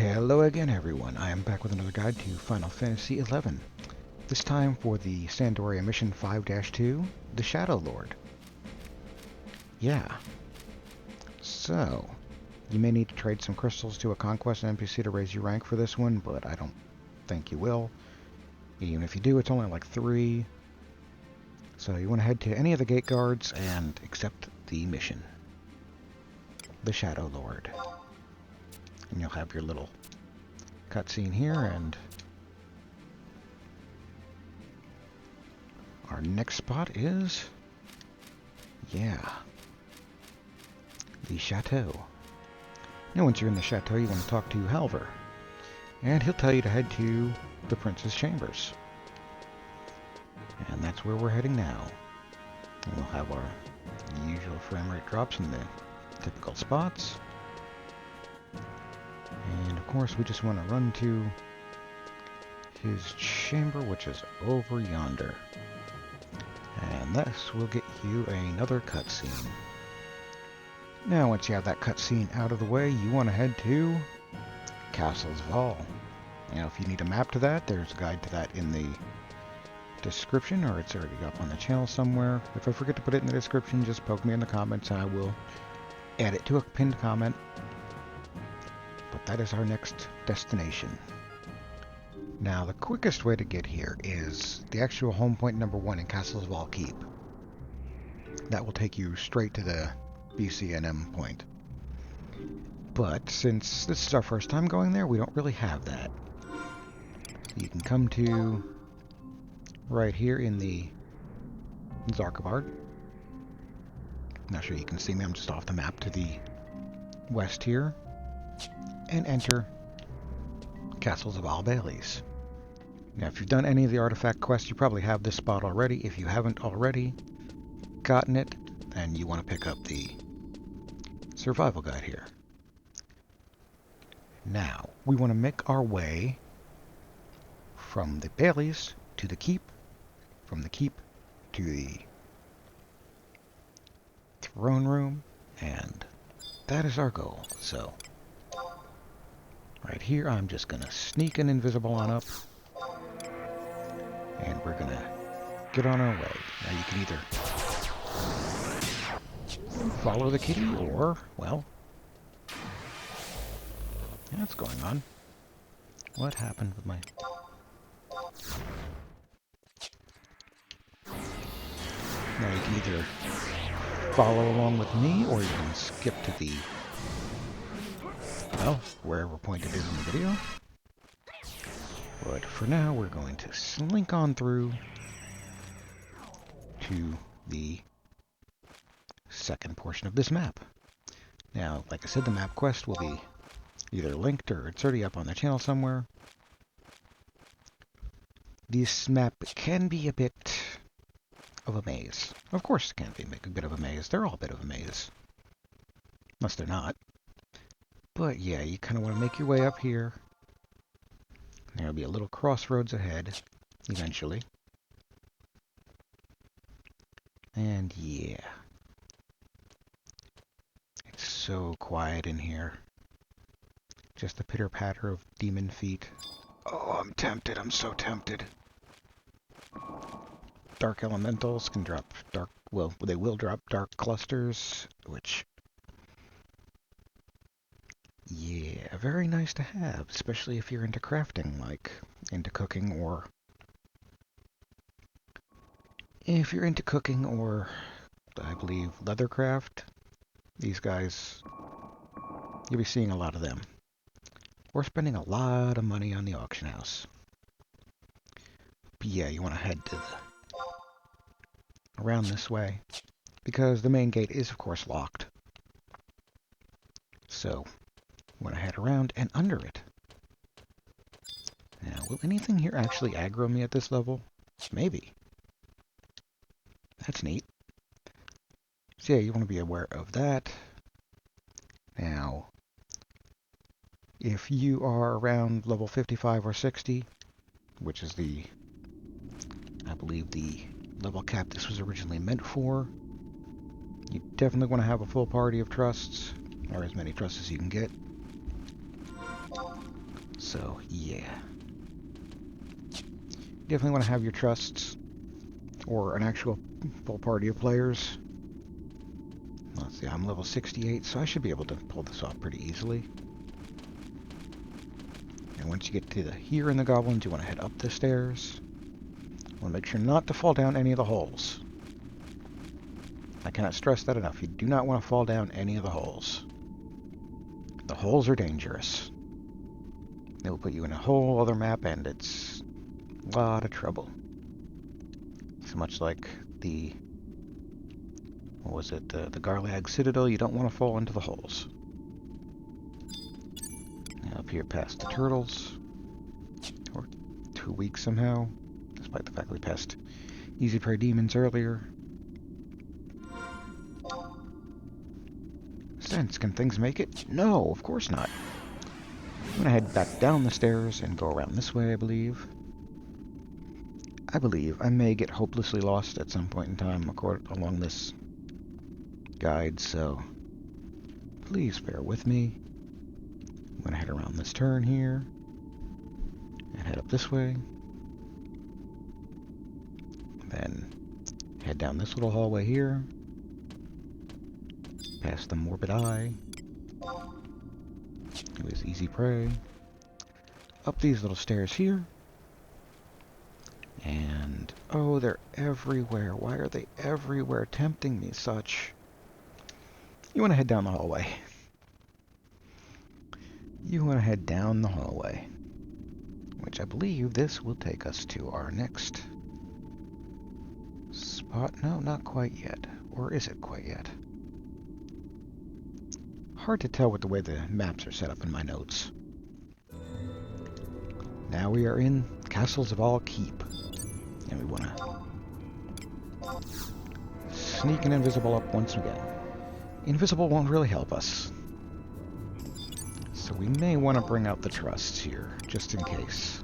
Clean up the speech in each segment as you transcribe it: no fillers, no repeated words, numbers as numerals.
Hello again, everyone. I am back with another guide to Final Fantasy XI. This time for the Sandoria Mission 5-2, the Shadow Lord. Yeah. So, you may need to trade some crystals to a conquest NPC to raise your rank for this one, but I don't think you will. Even if you do, it's only like 3. So you want to head to any of the gate guards and accept the mission. The Shadow Lord. And you'll have your little cutscene here, and our next spot is, the chateau. Now once you're in the chateau, you want to talk to Halver, and he'll tell you to head to the Prince's Chambers. And that's where we're heading now. And we'll have our usual frame rate drops in the typical spots. And of course, we just want to run to his chamber, which is over yonder. And this will get you another cutscene. Now, once you have that cutscene out of the way, you want to head to Castle Zvahl. Now, if you need a map to that, there's a guide to that in the description, or it's already up on the channel somewhere. If I forget to put it in the description, just poke me in the comments and I will add it to a pinned comment. But that is our next destination. Now, the quickest way to get here is the actual home point number 1 in Castle Zvahl Keep. That will take you straight to the BCNM point. But since this is our first time going there, we don't really have that. You can come to right here in the Zarkabard. Not sure you can see me, I'm just off the map to the west here. And enter Castle Zvahl Bailey's. Now, if you've done any of the artifact quests, you probably have this spot already. If you haven't already gotten it, then you want to pick up the survival guide here. Now, we want to make our way from the Bailey's to the Keep, from the Keep to the throne room, and that is our goal. So, right here, I'm just going to sneak an invisible on up, and we're going to get on our way. Now, you can either follow the kitty, or, well, what's going on? What happened with my... Now, you can either follow along with me, or you can skip to the, well, wherever point it is in the video. But for now, we're going to slink on through to the second portion of this map. Now, like I said, the map quest will be either linked or it's already up on the channel somewhere. This map can be a bit of a maze. Of course it can be a bit of a maze. They're all a bit of a maze. Unless they're not. But yeah, you kind of want to make your way up here. There'll be a little crossroads ahead, eventually. And yeah. It's so quiet in here. Just the pitter-patter of demon feet. Oh, I'm tempted. I'm so tempted. Dark elementals can drop dark... Well, they will drop dark clusters, which... yeah, very nice to have, especially if you're into crafting, like into cooking, or... if you're into cooking, or, I believe, leathercraft. These guys, you'll be seeing a lot of them. Or spending a lot of money on the auction house. But yeah, you want to head to around this way, because the main gate is, of course, locked. So, you want to head around and under it. Now, will anything here actually aggro me at this level? Maybe. That's neat. So yeah, you want to be aware of that. Now, if you are around level 55 or 60, which is the, I believe, the level cap this was originally meant for, you definitely want to have a full party of trusts, or as many trusts as you can get. So, yeah. Definitely want to have your trusts, or an actual full party of players. Let's see, I'm level 68, so I should be able to pull this off pretty easily. And once you get to here in the goblins, you want to head up the stairs. You want to make sure not to fall down any of the holes. I cannot stress that enough. You do not want to fall down any of the holes. The holes are dangerous. They will put you in a whole other map, and it's a lot of trouble. So much like the... what was it? The Garlag Citadel, you don't want to fall into the holes. Now up here past the turtles. We're too weak somehow, despite the fact that we passed Easy Prey Demons earlier. Sense, can things make it? No, of course not. I'm gonna head back down the stairs and go around this way, I believe. I may get hopelessly lost at some point in time along this guide, so please bear with me. I'm gonna head around this turn here and head up this way. Then head down this little hallway here, past the Morbid Eye. It was Easy Prey. Up these little stairs here. And, oh, they're everywhere. Why are they everywhere, tempting me such? You want to head down the hallway. You want to head down the hallway. Which I believe this will take us to our next spot. No, not quite yet. Or is it quite yet? Hard to tell with the way the maps are set up in my notes. Now we are in Castle Zvahl Keep. And we want to sneak an invisible up once again. Invisible won't really help us. So we may want to bring out the trusts here, just in case.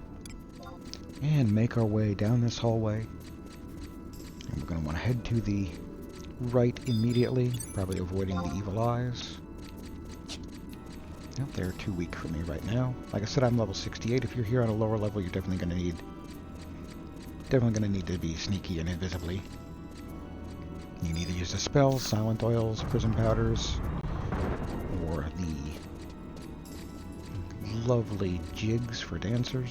And make our way down this hallway. And we're going to want to head to the right immediately, probably avoiding the evil eyes. Nope, they're too weak for me right now. Like I said, I'm level 68. If you're here on a lower level, you're definitely going to need to be sneaky and invisibly. You can either use the spells, silent oils, prism powders, or the lovely jigs for dancer.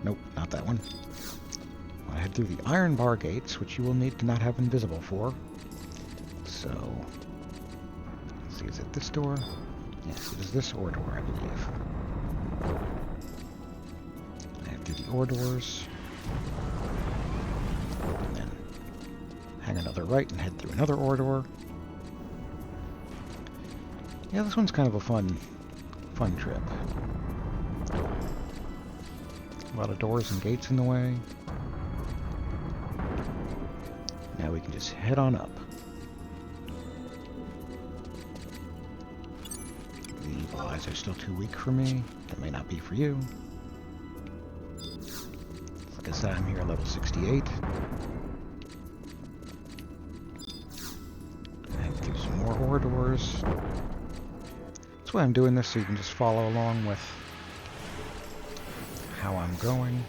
Nope, not that one. I'll head through the iron bar gates, which you will need to not have invisible for. So, let's see, is it this door? Yes, it is this ore door, I believe. I head through the ore doors. And then hang another right and head through another ore door. Yeah, this one's kind of a fun trip. A lot of doors and gates in the way. Now we can just head on up. The evil eyes are still too weak for me. That may not be for you. Like I said, I'm here at level 68. And through some more ore doors. That's why I'm doing this, so you can just follow along with how I'm going.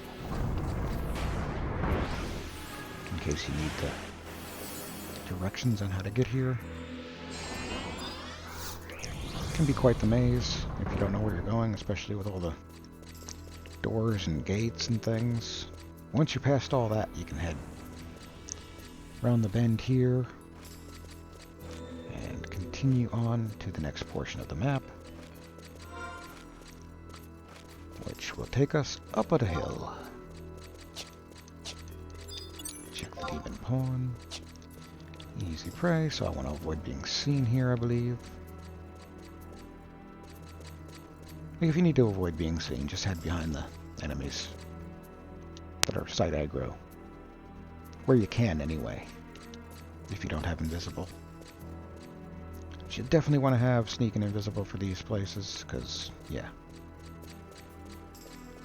In case you need the directions on how to get here. It can be quite the maze if you don't know where you're going, especially with all the doors and gates and things. Once you're past all that, you can head around the bend here and continue on to the next portion of the map, which will take us up a hill. Check the demon pawn. Easy prey, so I want to avoid being seen here, I believe. If you need to avoid being seen, just head behind the enemies that are side aggro. Where you can, anyway. If you don't have invisible. But you definitely want to have sneak and invisible for these places, because, yeah.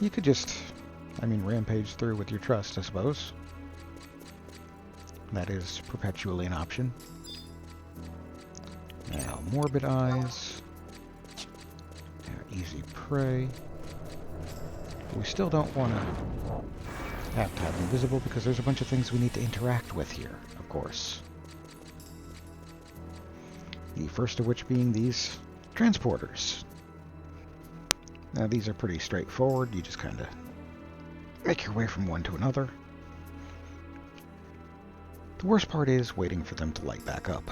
You could just, rampage through with your trust, I suppose. That is perpetually an option. morbid eyes. Easy prey. We still don't want to have invisible because there's a bunch of things we need to interact with here, of course. The first of which being these transporters. Now these are pretty straightforward. You just kind of make your way from one to another. The worst part is waiting for them to light back up,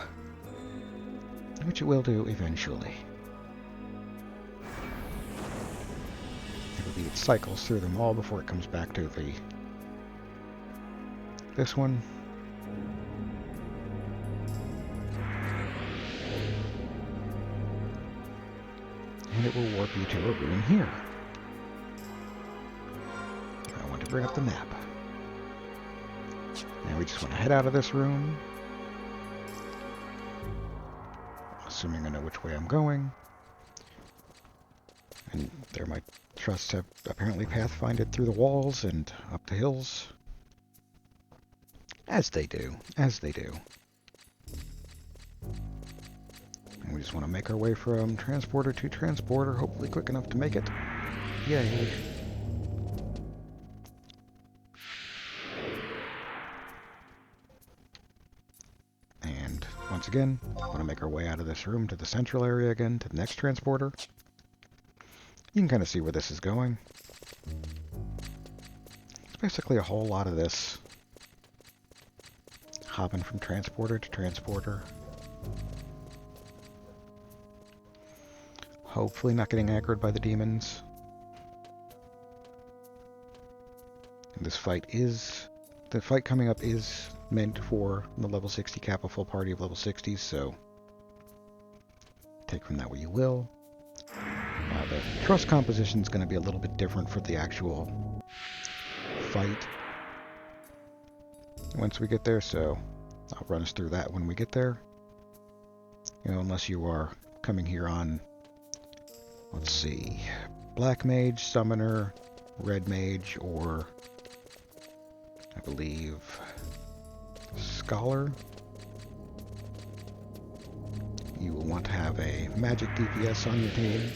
which it will do eventually. It cycles through them all before it comes back to this one. And it will warp you to a room here. I want to bring up the map. Now we just want to head out of this room. Assuming I know which way I'm going. And there my trusts have apparently pathfinded through the walls and up the hills. As they do. As they do. And we just want to make our way from transporter to transporter, hopefully quick enough to make it. Yay. And once again, want to make our way out of this room to the central area again, to the next transporter. You can kind of see where this is going. It's basically a whole lot of this. Hopping from transporter to transporter. Hopefully not getting aggroed by the demons. And this fight is... The fight coming up is meant for the level 60 cap, a full party of level 60s, so... Take from that what you will. The trust composition is going to be a little bit different for the actual fight once we get there, so I'll run us through that when we get there. You know, unless you are coming here on, let's see, Black Mage, Summoner, Red Mage, or I believe Scholar. You will want to have a magic DPS on your team.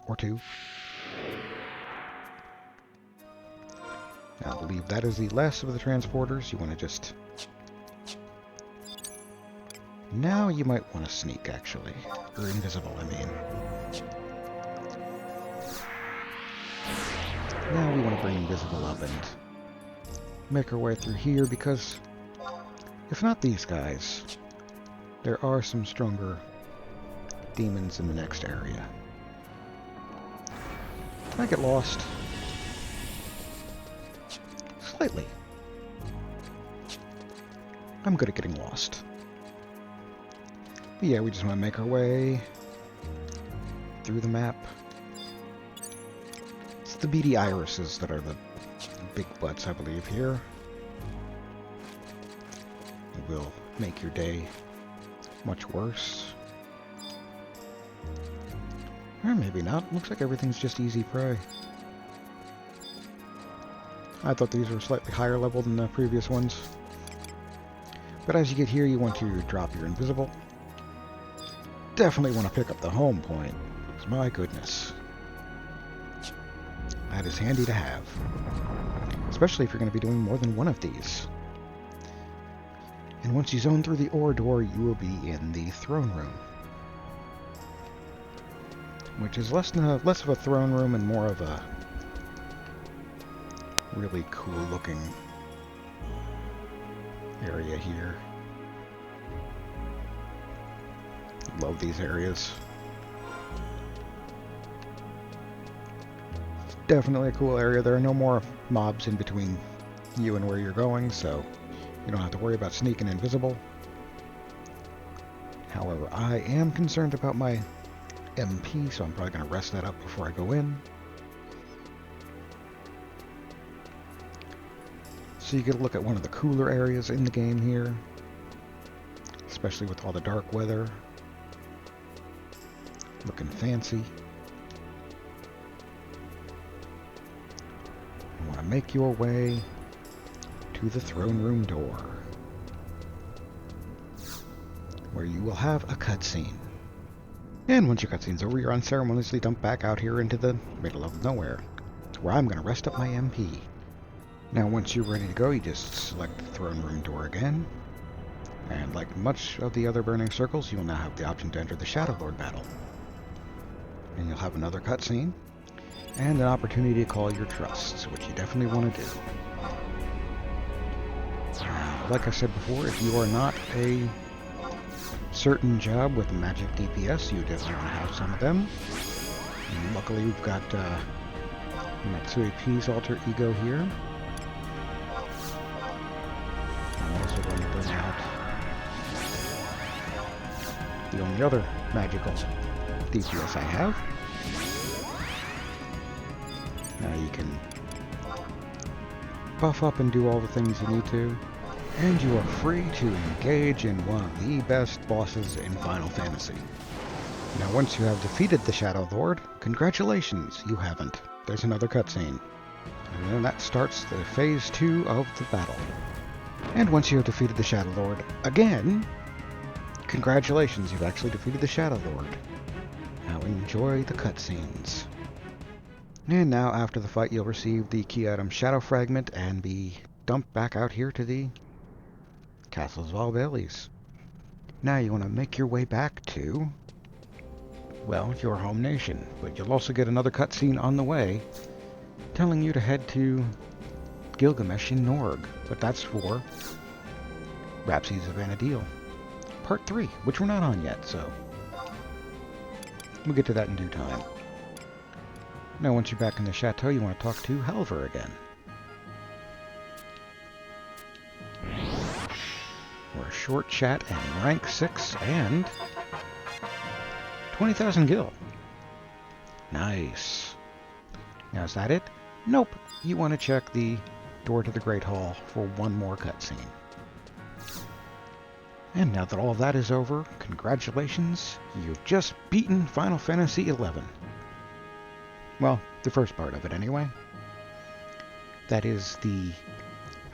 Or two. I believe that is the last of the transporters. You want to just... Now you might want to sneak, actually. Or invisible, I mean. Now we want to bring invisible up and make our way through here, because if not these guys, there are some stronger demons in the next area. Can I get lost? Slightly. I'm good at getting lost. But yeah, we just want to make our way through the map. It's the beady irises that are the big butts, I believe, here. It will make your day much worse. Or maybe not. Looks like everything's just easy prey. I thought these were slightly higher level than the previous ones. But as you get here, you want to drop your invisible. Definitely want to pick up the home point, because my goodness. That is handy to have. Especially if you're going to be doing more than one of these. And once you zone through the ore door, you will be in the throne room. Which is less of a throne room and more of a really cool looking area here. Love these areas. It's definitely a cool area. There are no more mobs in between you and where you're going, so you don't have to worry about sneaking invisible. However, I am concerned about my MP, so I'm probably going to rest that up before I go in. So you get a look at one of the cooler areas in the game here, especially with all the dark weather. Looking fancy. You want to make your way to the throne room door. where you will have a cutscene. And once your cutscene's over, you're unceremoniously dumped back out here into the middle of nowhere, where I'm going to rest up my MP. Now once you're ready to go, you just select the throne room door again, and like much of the other Burning Circles, you will now have the option to enter the Shadow Lord battle. And you'll have another cutscene, and an opportunity to call your trusts, which you definitely want to do. Like I said before, if you are not a certain job with magic DPS, you definitely want to have some of them. And luckily we've got Matsui P's alter ego here. I'm also going to bring out the only other magical DPS I have. Now you can buff up and do all the things you need to. And you are free to engage in one of the best bosses in Final Fantasy. Now once you have defeated the Shadow Lord, congratulations, you haven't. There's another cutscene. And then that starts the Phase 2 of the battle. And once you have defeated the Shadow Lord again, congratulations, you've actually defeated the Shadow Lord. Now enjoy the cutscenes. And now after the fight you'll receive the key item Shadow Fragment and be dumped back out here to the Castle Zvahl. Now you want to make your way back to, well, your home nation, but you'll also get another cutscene on the way telling you to head to Gilgamesh in Norg, but that's for Rhapsodies of Vana'diel, Part 3, which we're not on yet, so we'll get to that in due time. Now once you're back in the chateau, you want to talk to Halvar again. For a short chat and rank 6 and 20,000 gil. Nice. Now is that it? Nope. You want to check the door to the Great Hall for one more cutscene. And now that all of that is over, congratulations, you've just beaten Final Fantasy XI. Well, the first part of it anyway. That is the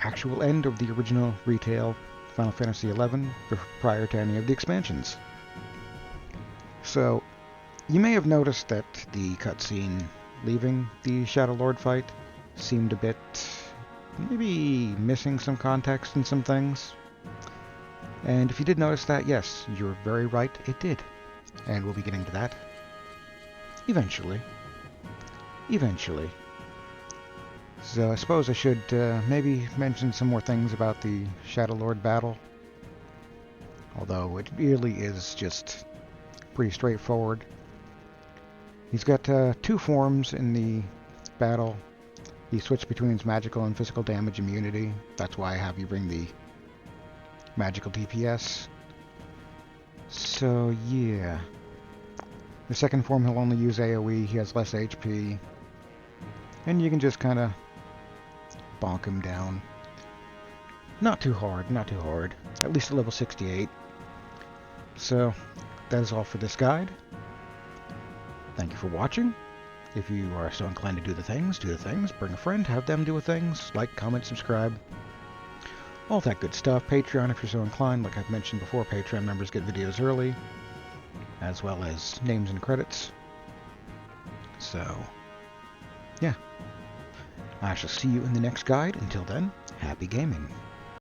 actual end of the original retail Final Fantasy XI prior to any of the expansions. So, you may have noticed that the cutscene leaving the Shadow Lord fight seemed a bit, maybe missing some context and some things. And if you did notice that, yes, you're very right, it did. And we'll be getting to that eventually. Eventually. So I suppose I should maybe mention some more things about the Shadow Lord battle. Although it really is just pretty straightforward. He's got 2 forms in the battle. He switched between his magical and physical damage immunity. That's why I have you bring the magical DPS. So yeah. The second form he'll only use AoE, he has less HP. And you can just kind of bonk him down. Not too hard, not too hard. At least at level 68. So, that is all for this guide. Thank you for watching. If you are so inclined to do the things, bring a friend, have them do the things, like, comment, subscribe. All that good stuff. Patreon if you're so inclined. Like I've mentioned before, Patreon members get videos early, as well as names and credits. So, yeah. I shall see you in the next guide. Until then, happy gaming.